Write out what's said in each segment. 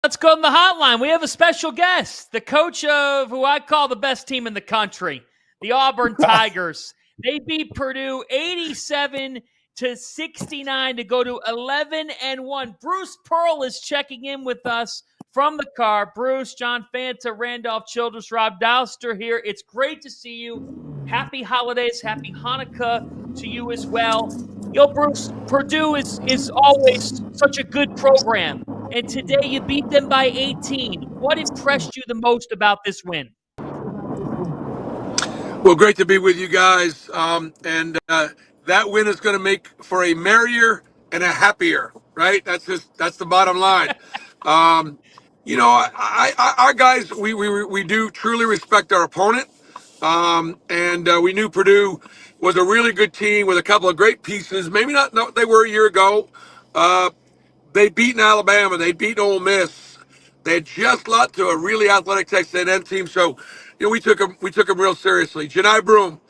Let's go on the hotline. We have a special guest, the coach of who I call the best team in the country, the Auburn Tigers. They beat Purdue 87-69 to go to 11-1. Bruce Pearl is checking in with us from the car. Bruce, John Fanta, Randolph Childress, Rob Douster here. It's great to see you. Happy holidays, happy Hanukkah to you as well. Yo, Bruce, Purdue is always such a good program. And today you beat them by 18. What impressed you the most about this win? Well, great to be with you guys. That win is going to make for a merrier and a happier, right? That's the bottom line. Our guys, we do truly respect our opponent. We knew Purdue was a really good team with a couple of great pieces. Maybe not what they were a year ago. They'd beaten Alabama. They'd beaten Ole Miss. They had just lost to a really athletic Texas A&M team. So, we took them real seriously. Janai Broome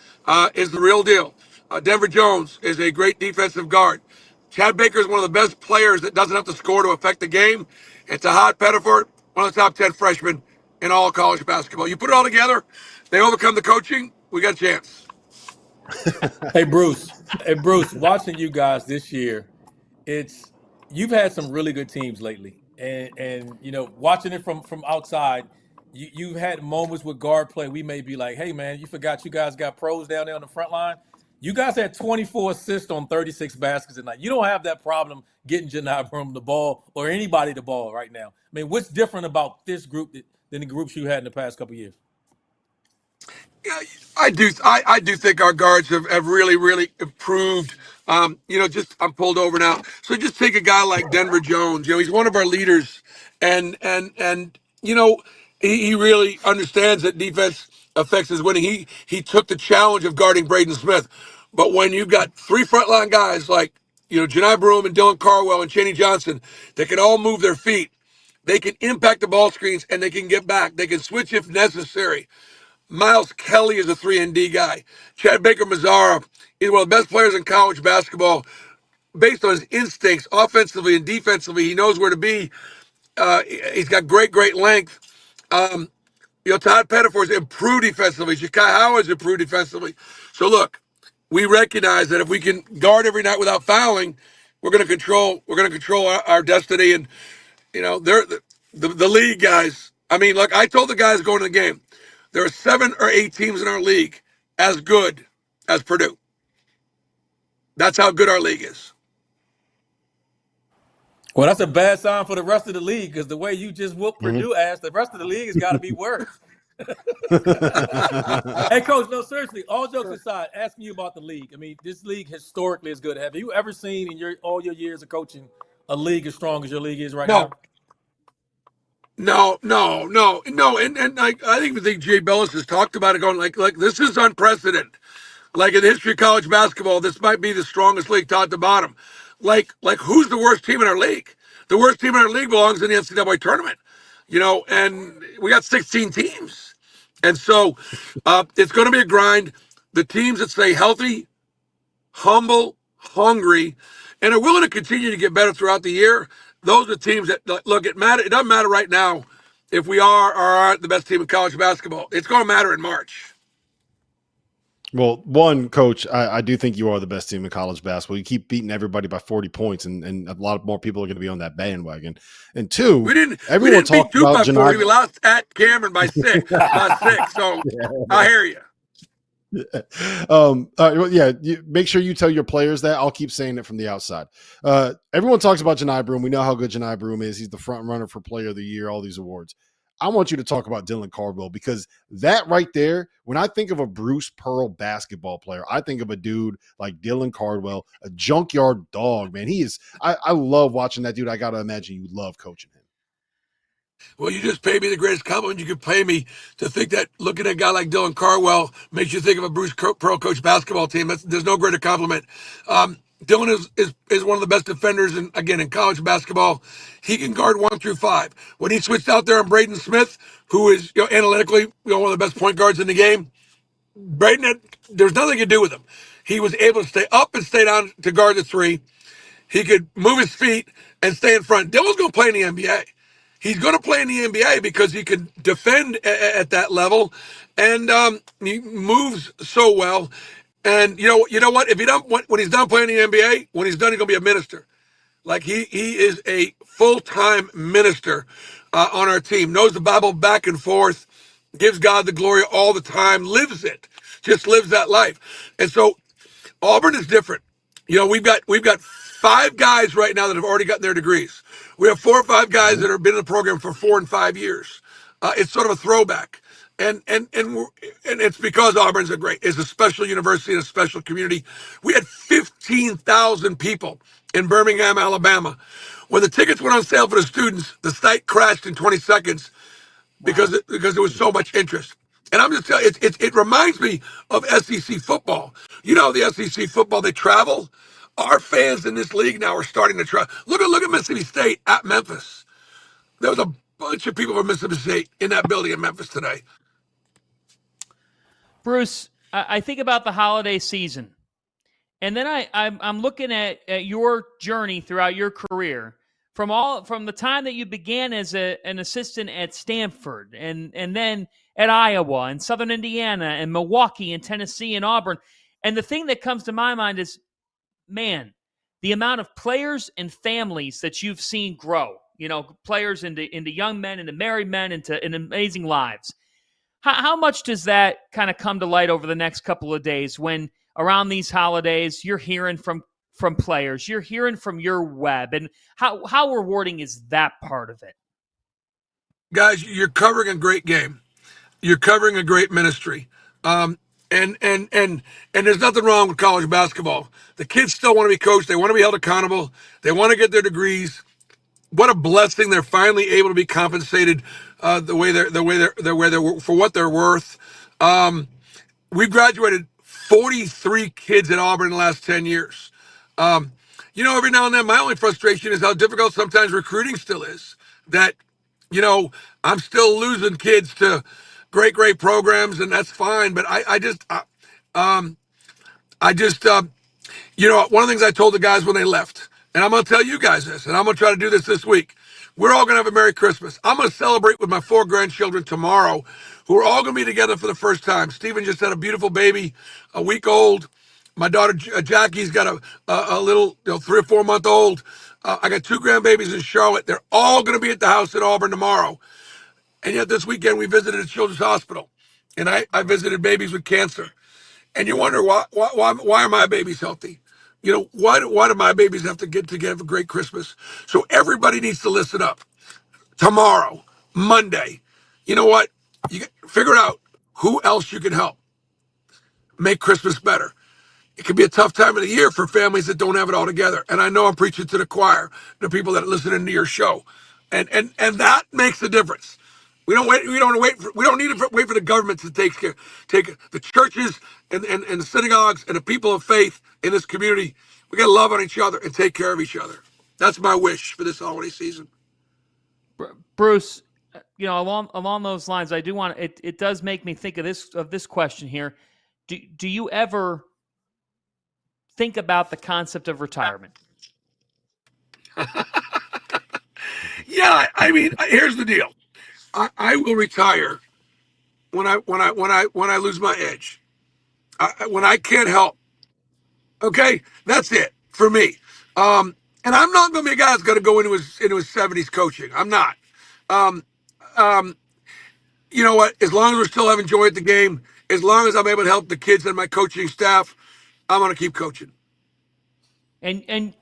is the real deal. Denver Jones is a great defensive guard. Chad Baker is one of the best players that doesn't have to score to affect the game. And Tahad Pettiford, one of the top 10 freshmen in all college basketball. You put it all together, they overcome the coaching, we got a chance. Hey, Bruce, watching you guys this year, you've had some really good teams lately. And watching it from outside, you've had moments with guard play. We may be like, hey, man, you forgot you guys got pros down there on the front line. You guys had 24 assists on 36 baskets tonight. You don't have that problem getting Janai Broome the ball or anybody the ball right now. I mean, what's different about this group than the groups you had in the past couple of years? Yeah, I do think our guards have really, really improved. I'm pulled over now. So just take a guy like Denver Jones. He's one of our leaders, and he really understands that defense affects his winning. He took the challenge of guarding Braden Smith, but when you've got three frontline guys like Janai Broome and Dylan Carwell and Cheney Johnson that can all move their feet, they can impact the ball screens and they can get back. They can switch if necessary. Miles Kelly is a 3-and-D guy. Chad Baker-Mazara is one of the best players in college basketball based on his instincts, offensively and defensively. He knows where to be. He's got great length. Todd Pettiford's improved defensively. Shakai Howard's improved defensively. So look, we recognize that if we can guard every night without fouling, we're going to control our destiny. And they're the league guys. I mean, look, I told the guys going to the game, there are 7 or 8 teams in our league as good as Purdue. That's how good our league is. Well, that's a bad sign for the rest of the league because the way you just whooped Purdue ass, the rest of the league has got to be worse. Hey, Coach, no, seriously, all jokes aside, asking you about the league. I mean, this league historically is good. Have you ever seen in all your years of coaching a league as strong as your league is right now? No. And I think Jay Bellis has talked about it going like this is unprecedented. Like in the history of college basketball, this might be the strongest league top to bottom. Like who's the worst team in our league? The worst team in our league belongs in the NCAA tournament. And we got 16 teams. And so it's going to be a grind. The teams that stay healthy, humble, hungry, and are willing to continue to get better throughout the year, those are teams that look. It doesn't matter right now if we are or aren't the best team in college basketball. It's going to matter in March. Well, one, Coach, I do think you are the best team in college basketball. You keep beating everybody by 40 points, and a lot more people are going to be on that bandwagon. And two, everyone talks about Janai. We lost at Cameron by 6. So I hear you. Make sure you tell your players that. I'll keep saying it from the outside. Everyone talks about Janai Broome. We know how good Janai Broome is. He's the front runner for Player of the Year, all these awards. I want you to talk about Dylan Cardwell because that right there, when I think of a Bruce Pearl basketball player, I think of a dude like Dylan Cardwell, a junkyard dog, man. He is. I love watching that dude. I got to imagine you love coaching him. Well, you just paid me the greatest compliment you could pay me to think that looking at a guy like Dylan Cardwell makes you think of a Bruce Pearl coach basketball team. There's no greater compliment. Dylan is one of the best defenders in college basketball. He can guard 1 through 5. When he switched out there on Braden Smith, who is analytically one of the best point guards in the game, Braden there's nothing to do with him. He was able to stay up and stay down to guard the 3. He could move his feet and stay in front. Dylan's going to play in the NBA. He's going to play in the NBA because he can defend at that level, and he moves so well. And you know what? If he don't, when he's done playing in the NBA, when he's done, he's going to be a minister. Like he is a full-time minister on our team. Knows the Bible back and forth, gives God the glory all the time, lives it, just lives that life. And so Auburn is different. We've got 5 guys right now that have already gotten their degrees. We have 4 or 5 guys that have been in the program for 4 and 5 years. It's sort of a throwback, and it's because Auburn's is a special university and a special community. We had 15,000 people in Birmingham, Alabama. When the tickets went on sale for the students, the site crashed in 20 seconds because there was so much interest. And I'm just telling you, it reminds me of SEC football. The SEC football, they travel. Our fans in this league now are starting to travel. Look at Mississippi State at Memphis. There was a bunch of people from Mississippi State in that building in Memphis today. Bruce, I think about the holiday season, and then I'm looking at your journey throughout your career from the time that you began as an assistant at Stanford, and then at Iowa and Southern Indiana and Milwaukee and Tennessee and Auburn. And the thing that comes to my mind is, man, the amount of players and families that you've seen grow. Players into young men, into married men, into amazing lives. How much does that kind of come to light over the next couple of days when around these holidays you're hearing from players, you're hearing from your web, and how rewarding is that part of it? Guys, you're covering a great game. You're covering a great ministry. And there's nothing wrong with college basketball. The kids still want to be coached. They want to be held accountable. They want to get their degrees. What a blessing! They're finally able to be compensated the way they're for what they're worth. We've graduated 43 kids at Auburn in the last 10 years. Every now and then, my only frustration is how difficult sometimes recruiting still is. That, I'm still losing kids to great programs, and that's fine. But one of the things I told the guys when they left, and I'm going to tell you guys this, and I'm going to try to do this week. We're all going to have a Merry Christmas. I'm going to celebrate with my 4 grandchildren tomorrow, who are all going to be together for the first time. Stephen just had a beautiful baby, a week old. My daughter Jackie's got a little 3 or 4 month old. I got 2 grandbabies in Charlotte. They're all going to be at the house in Auburn tomorrow. And yet this weekend we visited a children's hospital, and I visited babies with cancer. And you wonder why are my babies healthy? Why do my babies have to get together for a great Christmas? So everybody needs to listen up. Tomorrow, Monday, you know what? You figure out who else you can help make Christmas better. It can be a tough time of the year for families that don't have it all together. And I know I'm preaching to the choir, the people that are listening to your show, and that makes the difference. We don't need to wait for the government to take the churches and the synagogues and the people of faith in this community. We got to love on each other and take care of each other. That's my wish for this holiday season. Bruce, along those lines, I do want it does make me think of this question here. Do you ever think about the concept of retirement? Yeah, I mean, here's the deal. I will retire when I lose my edge. When I can't help. Okay, that's it for me. And I'm not going to be a guy that's going to go into his 70s coaching. I'm not. You know what? As long as we're still having joy at the game, as long as I'm able to help the kids and my coaching staff, I'm going to keep coaching. And